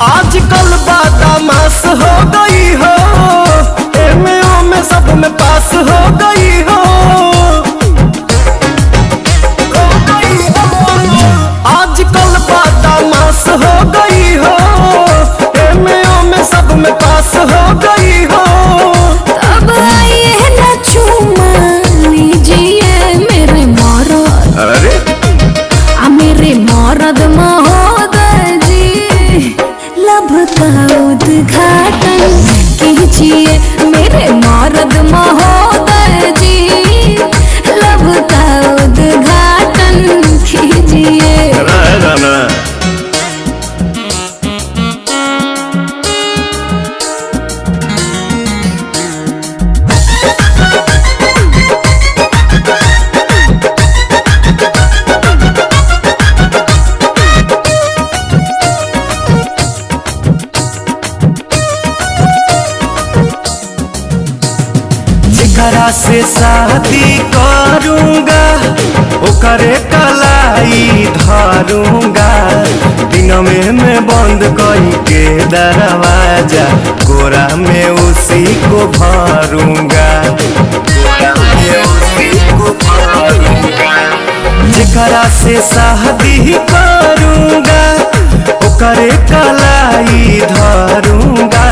आजकल बदमाश हो गई हो, एमओ में सब में पास हो गई हो। आजकल बदमाश हो गई हो, एमओ में सब में पास हो गई हो। तब आइए ना चूमा लीजिए मेरे मरद, अरे मेरे मरद महोदय जी, लब का उद्घाटन कीजिए मेरे मरद महोदय जी, लब का उद्घाटन कीजिए। जेकरा से शादी करूंगा ओकरे कलाई धरूंगा, दिन में बंद कई के दरवाजा, कोरा में उसी को भरूंगा, कोरा में उसी को भरूंगा। जेकरा से शादी करूंगा ओकरे कलाई धरूंगा,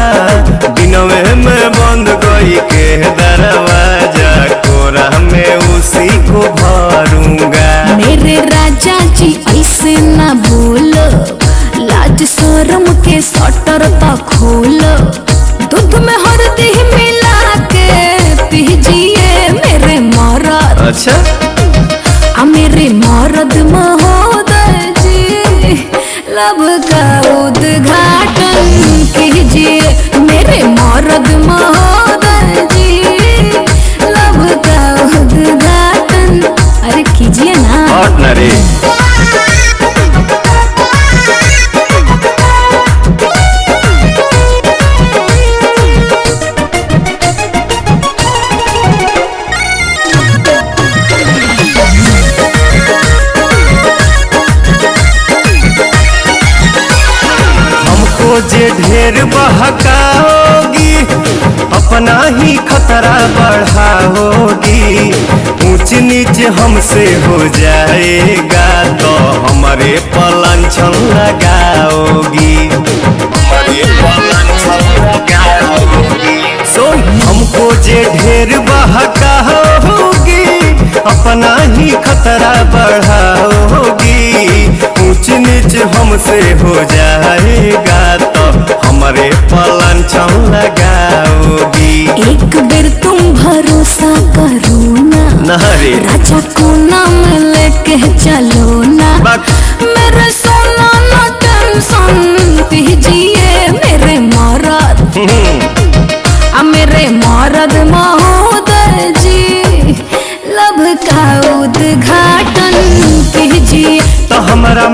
दिन में बंद कई के दरवाजा, कोरा में उसी को भरूंगा। मेरे राजा जी ऐसे ना बोलो, लाज शर्म के शटर तो खोलो, दूध में हल्दी मिला के पीजिए मेरे मरद। अच्छा मेरे मरद महोदय जी, लब का उद्घाटन कीजिए मेरे मरद महोदय जी, लब का उद्घाटन अरे कीजिए ना। रे जे ढेर बहकाओगी अपना ही खतरा बढ़ाओगी, ऊंच नीच हमसे हो जाएगा तो हमारे पलांछन लगाओगी, हमारे पलांछन लगाओगी। सुन हमको जे ढेर बहकाओगी अपना ही खतरा बढ़ाओगी, ऊंच नीच हमसे हो जाएगा तो हमारे पलांछन लगाओगी। एक बेर तुम भरोसा करो ना, राजा को नाम लेके चलो ना, मेरे सोना ना टेंशन पीजिए मेरे मरद, मेरे मरद महोदय जी, लब का उद्घाटन कीजिए। तो हमारा